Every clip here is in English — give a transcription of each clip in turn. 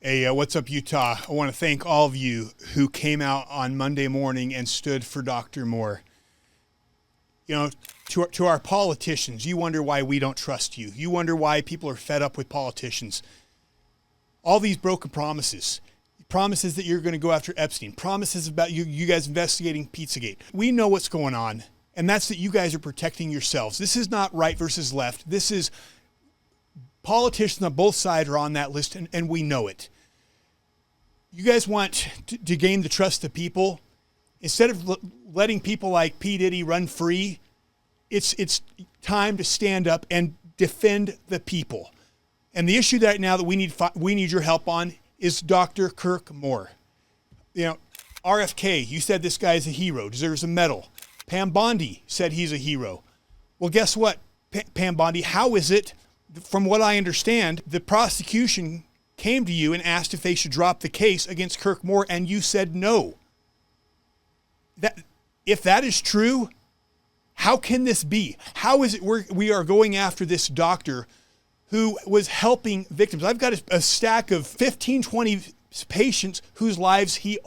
Hey, what's up, Utah? I want to thank all of you who came out on Monday morning and stood for Dr. Moore. You know, to our politicians, you wonder why we don't trust you. You wonder why people are fed up with politicians. All these broken promises that you're going to go after Epstein, promises about you guys investigating Pizzagate. We know what's going on, and that's that you guys are protecting yourselves. This is not right versus left. This is politicians on both sides are on that list, and we know it. You guys want to gain the trust of people. Instead of letting people like P. Diddy run free, it's time to stand up and defend the people. And the issue right now that we need your help on is Dr. Kirk Moore. You know, RFK, you said this guy is a hero, deserves a medal. Pam Bondi said he's a hero. Well, guess what, Pam Bondi, how is it, from what I understand, the prosecution came to you and asked if they should drop the case against Kirk Moore, and you said no. If that is true, how can this be? How is it we are going after this doctor who was helping victims? I've got a stack of 15, 20 patients whose lives he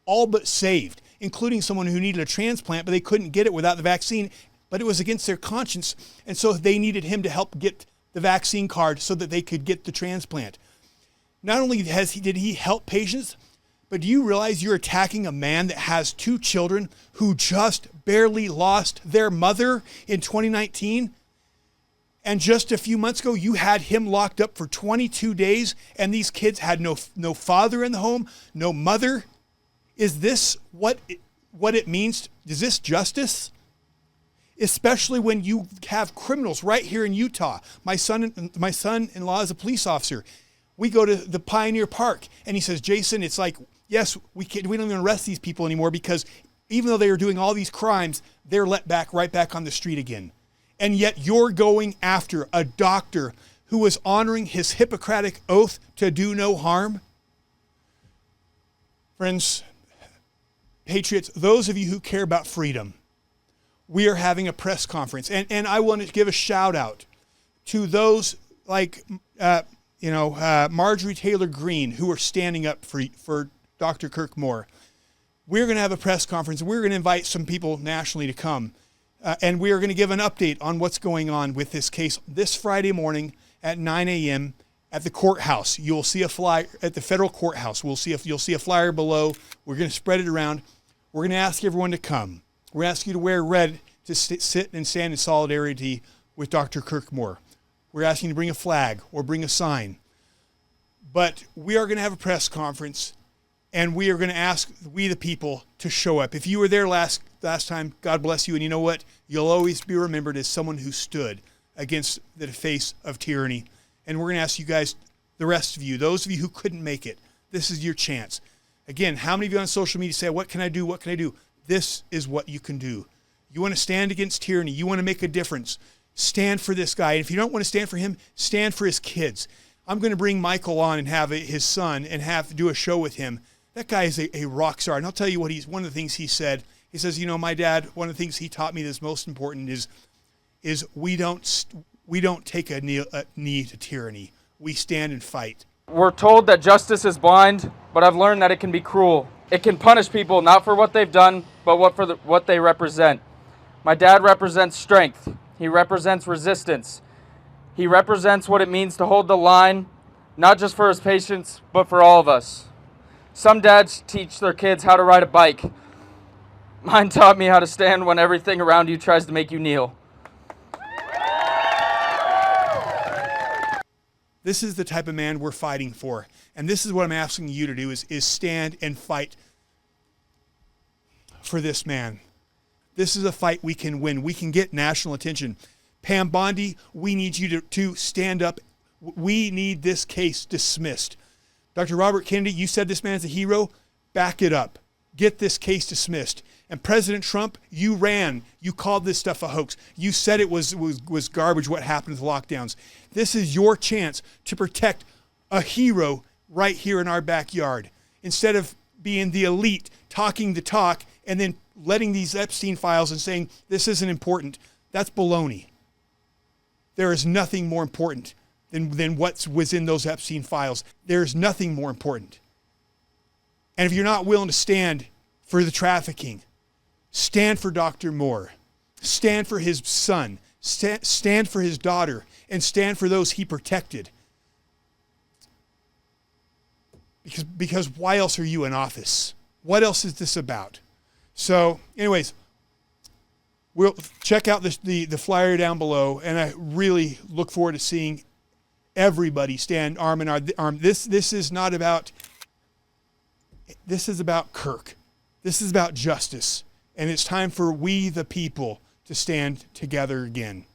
all but saved, including someone who needed a transplant, but they couldn't get it without the vaccine, but it was against their conscience, and so they needed him to help get the vaccine card so that they could get the transplant. Not only did he help patients, but do you realize you're attacking a man that has 2 children who just barely lost their mother in 2019? And just a few months ago, you had him locked up for 22 days, and these kids had no father in the home, no mother. Is this what it means? Is this justice? Especially when you have criminals right here in Utah. My son-in-law is a police officer. We go to the Pioneer Park, and he says, Jason, it's like, yes, we don't even arrest these people anymore because even though they are doing all these crimes, they're let right back on the street again. And yet you're going after a doctor who was honoring his Hippocratic oath to do no harm. Friends, patriots, those of you who care about freedom, we are having a press conference. And I want to give a shout out to those like, Marjorie Taylor Greene, who are standing up for Dr. Kirk Moore. We're going to have a press conference. We're going to invite some people nationally to come. And we are going to give an update on what's going on with this case this Friday morning at 9 a.m. at the courthouse. You'll see a flyer at the federal courthouse. You'll see a flyer below. We're going to spread it around. We're going to ask everyone to come. We're going to ask you to wear red to sit and stand in solidarity with Dr. Kirk Moore. We're asking you to bring a flag or bring a sign. But we are going to have a press conference, and we are going to ask we the people to show up. If you were there last time, God bless you. And you know what? You'll always be remembered as someone who stood against the face of tyranny. And we're going to ask you guys, the rest of you, those of you who couldn't make it, this is your chance. Again, how many of you on social media say, what can I do? What can I do? This is what you can do. You want to stand against tyranny. You want to make a difference. Stand for this guy. And if you don't want to stand for him, stand for his kids. I'm going to bring Michael on and have his son and do a show with him. That guy is a rock star. And I'll tell you what one of the things he said. He says, my dad, one of the things he taught me that's most important is we don't take a knee to tyranny. We stand and fight. We're told that justice is blind, but I've learned that it can be cruel. It can punish people not for what they've done, but what they represent. My dad represents strength. He represents resistance. He represents what it means to hold the line, not just for his patients, but for all of us. Some dads teach their kids how to ride a bike. Mine taught me how to stand when everything around you tries to make you kneel. This is the type of man we're fighting for. And this is what I'm asking you to do is stand and fight for this man. This is a fight we can win. We can get national attention. Pam Bondi, we need you to stand up. We need this case dismissed. Dr. Robert Kennedy, you said this man's a hero. Back it up. Get this case dismissed. And President Trump, you ran. You called this stuff a hoax. You said it was garbage what happened with lockdowns. This is your chance to protect a hero right here in our backyard. Instead of being the elite, talking the talk, and then letting these Epstein files and saying this isn't important. That's baloney. There is nothing more important than what was in those Epstein files. There's nothing more important. And if you're not willing to stand for the trafficking, stand for Dr. Moore, stand for his son, stand for his daughter, and stand for those he protected. Because why else are you in office? What else is this about? So anyways, we'll check out the flyer down below, and I really look forward to seeing everybody stand arm in arm. This is not about, this is about Kirk. This is about justice. And it's time for we the people to stand together again.